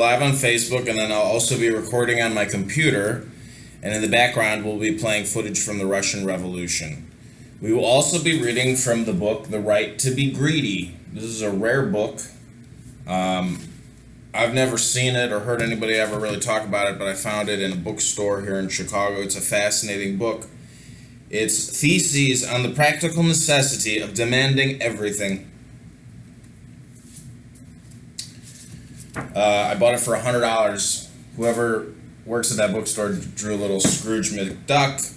Live on Facebook, and then I'll also be recording on my computer, and in the background we'll be playing footage from the Russian Revolution. We will also be reading from the book The Right to be Greedy. This is a rare book. I've never seen it or heard anybody ever really talk about it, but I found it in a bookstore here in Chicago. It's a fascinating book. It's theses on the practical necessity of demanding everything. I bought it for $100. Whoever works at that bookstore drew a little Scrooge McDuck.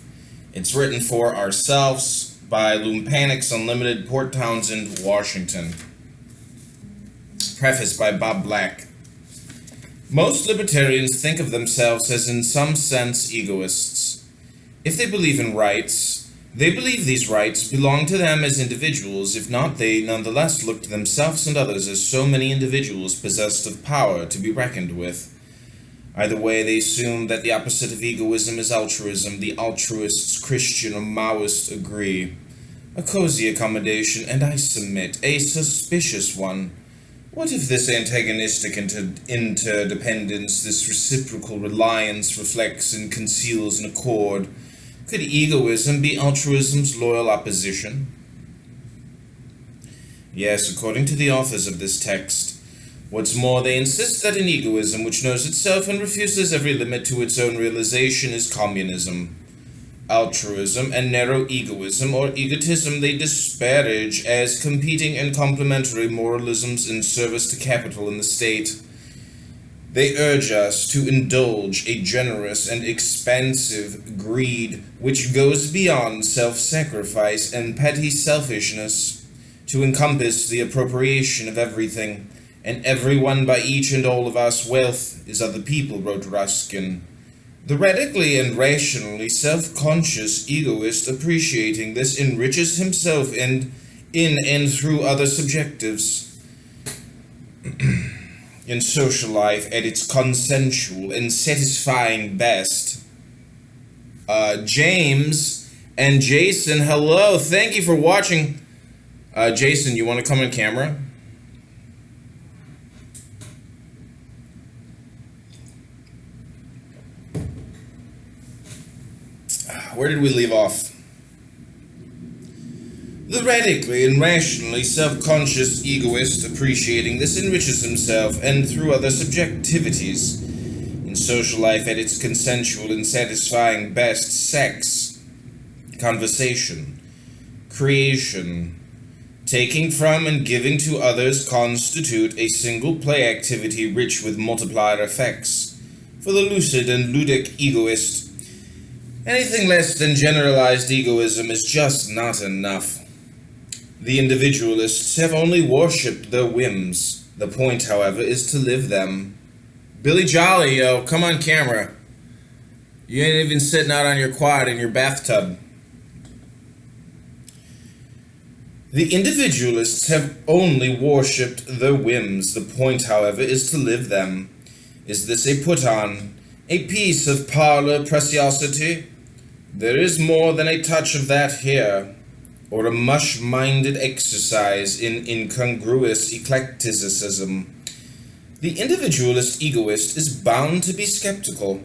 It's written for ourselves by Lumpanics Unlimited, Port Townsend, Washington. Preface by Bob Black. Most libertarians think of themselves as in some sense egoists. If they believe in rights, they believe these rights belong to them as individuals. If not, they nonetheless look to themselves and others as so many individuals possessed of power to be reckoned with. Either way, they assume that the opposite of egoism is altruism. The altruists, Christian or Maoist, agree. A cozy accommodation, and I submit, a suspicious one. What if this antagonistic interdependence, this reciprocal reliance reflects and conceals an accord? Could egoism be altruism's loyal opposition? Yes, according to the authors of this text. What's more, they insist that an egoism which knows itself and refuses every limit to its own realization is communism. Altruism and narrow egoism or egotism they disparage as competing and complementary moralisms in service to capital and the state. They urge us to indulge a generous and expansive greed which goes beyond self-sacrifice and petty selfishness, to encompass the appropriation of everything, and everyone by each and all of us. Wealth is of the people, wrote Ruskin. The radically and rationally self-conscious egoist appreciating this enriches himself in and through other subjectives. In social life at its consensual and satisfying best. James and Jason, hello, thank you for watching. Jason, you want to come on camera? Where did we leave off? The radically and rationally self-conscious egoist appreciating this enriches himself and through other subjectivities. In social life at its consensual and satisfying best, sex, conversation, creation, taking from and giving to others constitute a single play activity rich with multiplier effects. For the lucid and ludic egoist, anything less than generalized egoism is just not enough. The individualists have only worshipped their whims. The point, however, is to live them. Billy Jolly, yo, come on camera. You ain't even sitting out on your quad in your bathtub. The individualists have only worshipped their whims. The point, however, is to live them. Is this a put-on? A piece of parlor preciosity? There is more than a touch of that here, or a mush-minded exercise in incongruous eclecticism. The individualist egoist is bound to be skeptical,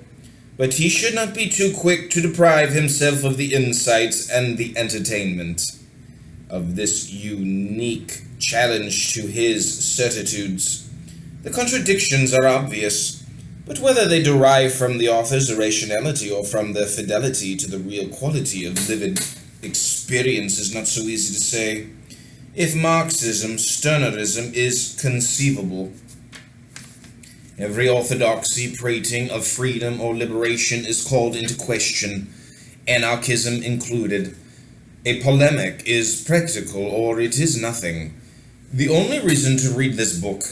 but he should not be too quick to deprive himself of the insights and the entertainment of this unique challenge to his certitudes. The contradictions are obvious, but whether they derive from the author's irrationality or from their fidelity to the real quality of lived experience is not so easy to say. If Marxism, Stirnerism is conceivable, every orthodoxy prating of freedom or liberation is called into question, anarchism included. A polemic is practical or it is nothing. The only reason to read this book,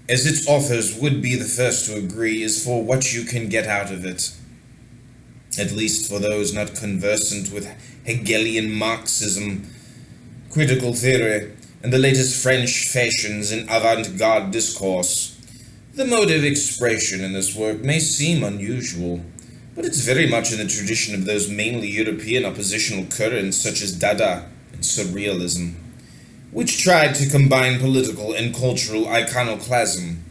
as its authors would be the first to agree, is for what you can get out of it. At least for those not conversant with Hegelian Marxism, critical theory, and the latest French fashions in avant-garde discourse. The mode of expression in this work may seem unusual, but it's very much in the tradition of those mainly European oppositional currents such as Dada and Surrealism, which tried to combine political and cultural iconoclasm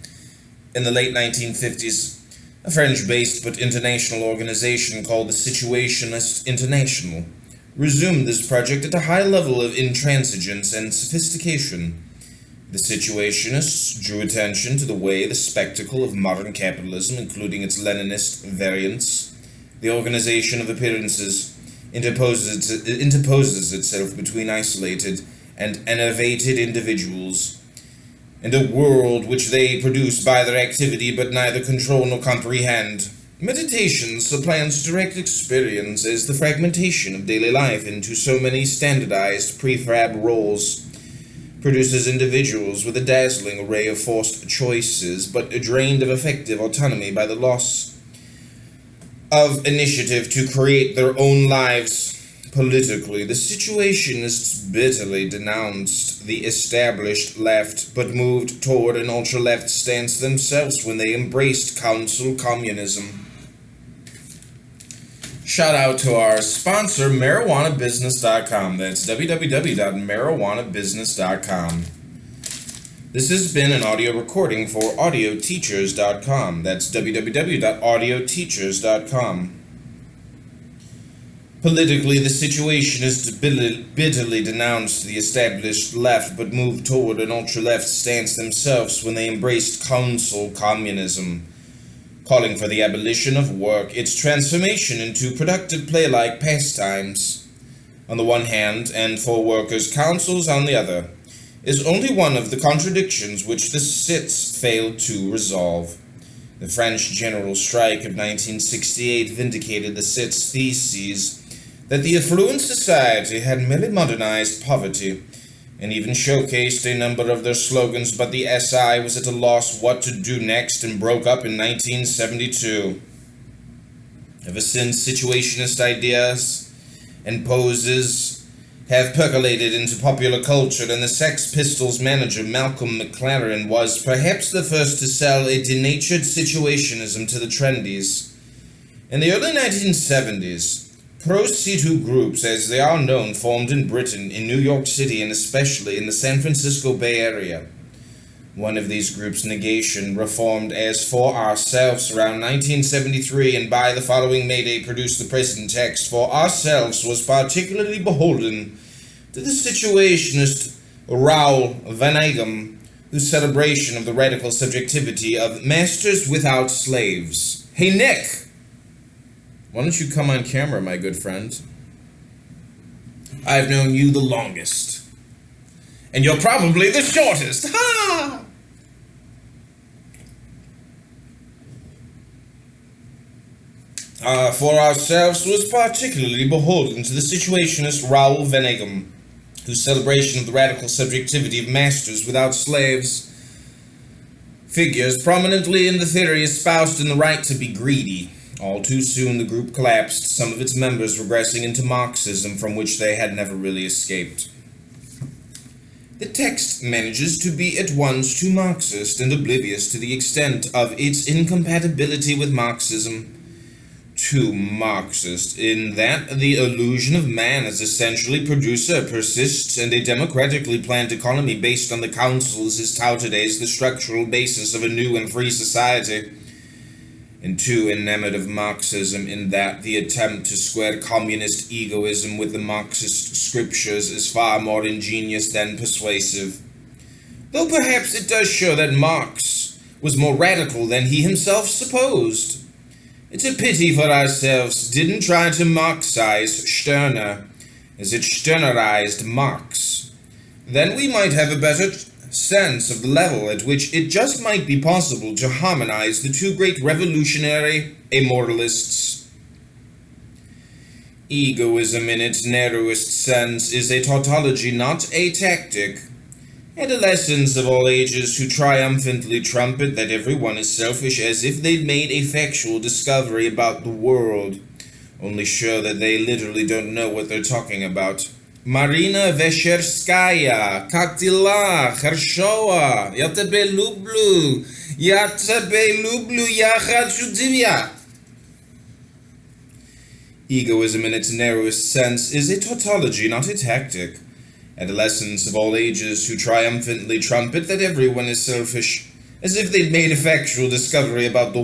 In the late 1950s, a French-based but international organization called the Situationist International resumed this project at a high level of intransigence and sophistication. The Situationists drew attention to the way the spectacle of modern capitalism, including its Leninist variants, the organization of appearances, interposes itself between isolated and enervated individuals, and a world which they produce by their activity but neither control nor comprehend. Meditation supplants direct experience as the fragmentation of daily life into so many standardized prefab roles produces individuals with a dazzling array of forced choices, but drained of effective autonomy by the loss of initiative to create their own lives. Politically, the Situationists bitterly denounced the established left, but moved toward an ultra-left stance themselves when they embraced council communism. Shout out to our sponsor, MarijuanaBusiness.com. That's www.marijuanabusiness.com. This has been an audio recording for audioteachers.com. That's www.audioteachers.com. Politically, the Situationists bitterly denounced the established left, but moved toward an ultra-left stance themselves when they embraced council communism, calling for the abolition of work, its transformation into productive play-like pastimes, on the one hand, and for workers' councils on the other, is only one of the contradictions which the Cits failed to resolve. The French general strike of 1968 vindicated the Cits' theses that the affluent society had merely modernized poverty, and even showcased a number of their slogans, but the SI was at a loss what to do next and broke up in 1972. Ever since, situationist ideas and poses have percolated into popular culture, and the Sex Pistols manager Malcolm McLaren was perhaps the first to sell a denatured situationism to the trendies. In the early 1970s, pro-situ groups, as they are known, formed in Britain, in New York City, and especially in the San Francisco Bay Area. One of these groups, Negation, reformed as For Ourselves around 1973, and by the following May Day produced the present text. For Ourselves was particularly beholden to the situationist Raoul Van Eyck, whose celebration of the radical subjectivity of masters without slaves. Hey, Nick! Why don't you come on camera, my good friend? I've known you the longest. And you're probably the shortest. Ha! For Ourselves was particularly beholden to the situationist Raoul Van Eyck, whose celebration of the radical subjectivity of masters without slaves figures prominently in the theory espoused in the right to be greedy. All too soon the group collapsed, some of its members regressing into Marxism, from which they had never really escaped. The text manages to be at once too Marxist and oblivious to the extent of its incompatibility with Marxism. Too Marxist, in that the illusion of man as essentially producer persists, and a democratically planned economy based on the councils is touted as the structural basis of a new and free society. And too enamored of Marxism, in that the attempt to square communist egoism with the Marxist scriptures is far more ingenious than persuasive. Though perhaps it does show that Marx was more radical than he himself supposed. It's a pity For Ourselves didn't try to Marxize Stirner, as it Stirnerized Marx. Then we might have a better sense of the level at which it just might be possible to harmonize the two great revolutionary immortalists. Egoism in its narrowest sense is a tautology, not a tactic. Adolescents of all ages who triumphantly trumpet that everyone is selfish as if they'd made a factual discovery about the world, only show that they literally don't know what they're talking about. Marina Vesherskaya, Kaktila, Khershowa, Yatebelublu, Yachachudivya. Egoism in its narrowest sense is a tautology, not a tactic. Adolescents of all ages who triumphantly trumpet that everyone is selfish, as if they'd made a factual discovery about the